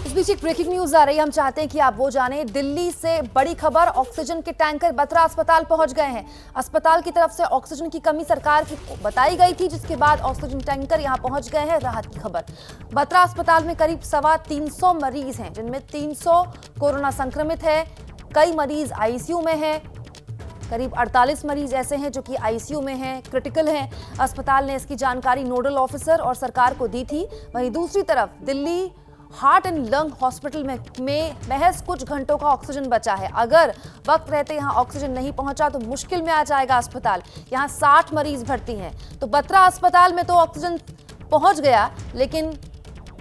इस बीच एक breaking news आ रही है, हम चाहते हैं कि आप वो जानें। दिल्ली से बड़ी खबर, ऑक्सीजन के टैंकर बत्रा अस्पताल पहुंच गए हैं। अस्पताल की तरफ से ऑक्सीजन की कमी सरकार की बताई गई थी, जिसके बाद ऑक्सीजन टैंकर यहां पहुंच गए हैं। राहत की खबर, बत्रा अस्पताल में करीब 325 मरीज हैं, जिनमें 300 कोरोना संक्रमित है। कई मरीज आईसीयू में है। करीब 48 मरीज ऐसे हैं जो कि आईसीयू में हैं, क्रिटिकल हैं। अस्पताल ने इसकी जानकारी नोडल ऑफिसर और सरकार को दी थी। वहीं दूसरी तरफ Delhi heart and lung hospital में महज कुछ घंटों का ऑक्सीजन बचा है। अगर वक्त रहते यहां ऑक्सीजन नहीं पहुंचा तो मुश्किल में आ जाएगा अस्पताल। यहां 60 मरीज भर्ती हैं। तो बत्रा अस्पताल में तो ऑक्सीजन पहुंच गया, लेकिन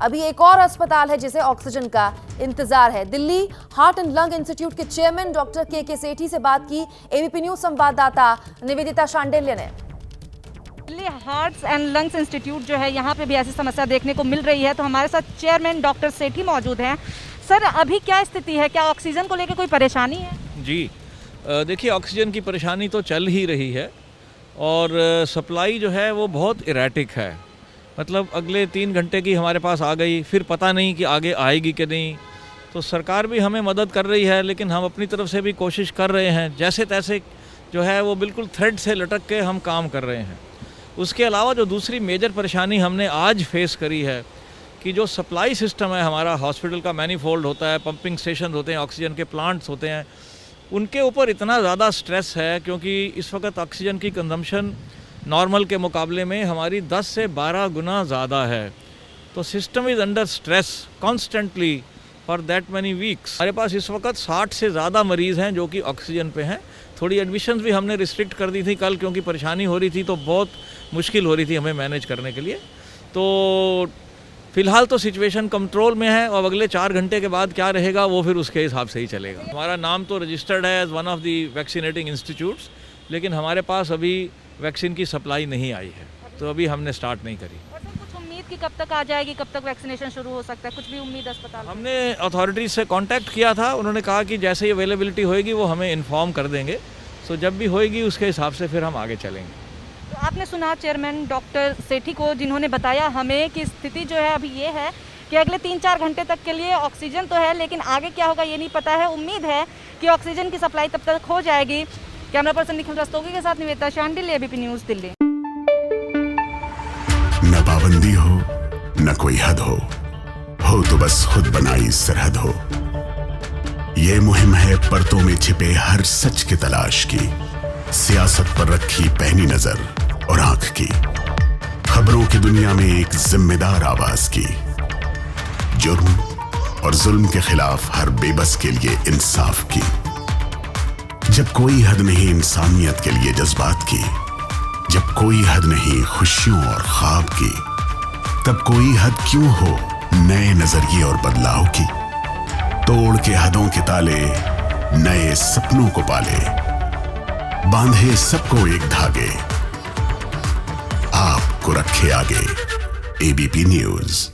अभी एक और अस्पताल है जिसे ऑक्सीजन का इंतजार है। Delhi heart and lung institute के चेयरमैन डॉक्टर के सेठी से बात की एबीपी न्यूज संवाददाता निवेदिता शांडिल्य ने। Delhi heart and lungs institute जो है, यहाँ पे भी ऐसी समस्या देखने को मिल रही है। तो हमारे साथ चेयरमैन डॉक्टर सेठी मौजूद हैं। सर, अभी क्या स्थिति है? क्या ऑक्सीजन को लेकर कोई परेशानी है? जी देखिए, ऑक्सीजन की परेशानी तो चल ही रही है और सप्लाई जो है वो बहुत इरेटिक है। मतलब अगले 3 घंटे की हमारे पास आ गई, फिर पता नहीं कि आगे आएगी कि नहीं। तो सरकार भी हमें मदद कर रही है, लेकिन हम अपनी तरफ से भी कोशिश कर रहे हैं। जैसे तैसे जो है वो बिल्कुल थ्रेड से लटक के हम काम कर रहे हैं। उसके अलावा जो दूसरी मेजर परेशानी हमने आज फेस करी है कि जो सप्लाई सिस्टम है हमारा, हॉस्पिटल का मैनीफोल्ड होता है, पंपिंग स्टेशन होते हैं, ऑक्सीजन के प्लांट्स होते हैं, उनके ऊपर इतना ज़्यादा स्ट्रेस है क्योंकि इस वक्त ऑक्सीजन की कंजम्पशन नॉर्मल के मुकाबले में हमारी 10 से 12 गुना ज़्यादा है। तो system is under stress constantly for that many weeks. हमारे पास इस वक्त 60 से ज़्यादा मरीज़ हैं जो कि ऑक्सीजन पे हैं। थोड़ी एडमिशन्स भी हमने रिस्ट्रिक्ट कर दी थी कल, क्योंकि परेशानी हो रही थी, तो बहुत मुश्किल हो रही थी हमें मैनेज करने के लिए। तो फिलहाल तो सिचुएशन कंट्रोल में है और अगले 4 घंटे के बाद क्या रहेगा वो फिर उसके हिसाब से ही चलेगा। हमारा नाम तो रजिस्टर्ड है as one of the vaccinating institutes, लेकिन हमारे पास अभी वैक्सीन की सप्लाई नहीं आई है, तो अभी हमने स्टार्ट नहीं करी। कुछ उम्मीद कि कब तक आ जाएगी, कब तक वैक्सीनेशन शुरू हो सकता है? कुछ भी उम्मीद अस्पताल? हमने अथॉरिटीज़ से कांटेक्ट किया था, उन्होंने कहा कि जैसे ही अवेलेबिलिटी होएगी वो हमें इन्फॉर्म कर देंगे। सो जब भी होएगी उसके हिसाब से फिर हम आगे चलेंगे। तो आपने सुना चेयरमैन डॉक्टर सेठी को, जिन्होंने बताया हमें कि स्थिति जो है अभी ये है कि अगले 3-4 घंटे तक के लिए ऑक्सीजन तो है, लेकिन आगे क्या होगा ये नहीं पता है। उम्मीद है कि ऑक्सीजन की सप्लाई तब तक हो जाएगी। कैमरा पर्सन निखिल रस्तोगी के साथ निवेदिता शांडिल्य, एबीपी न्यूज़, दिल्ली। न पाबंदी हो न कोई हद हो तो बस खुद बनाई सरहद हो। ये मुहिम है परतों में छिपे हर सच की तलाश की, सियासत पर रखी पैनी नजर और आंख की, खबरों की दुनिया में एक जिम्मेदार आवाज की, जुर्म और जुल्म के खिलाफ हर बेबस के लिए इंसाफ की। जब कोई हद नहीं इंसानियत के लिए जज्बात की, जब कोई हद नहीं खुशियों और ख्वाब की, तब कोई हद क्यों हो नए नजरिए और बदलाव की। तोड़ के हदों के ताले नए सपनों को पाले, बांधे सबको एक धागे, आपको रखे आगे। ABP news.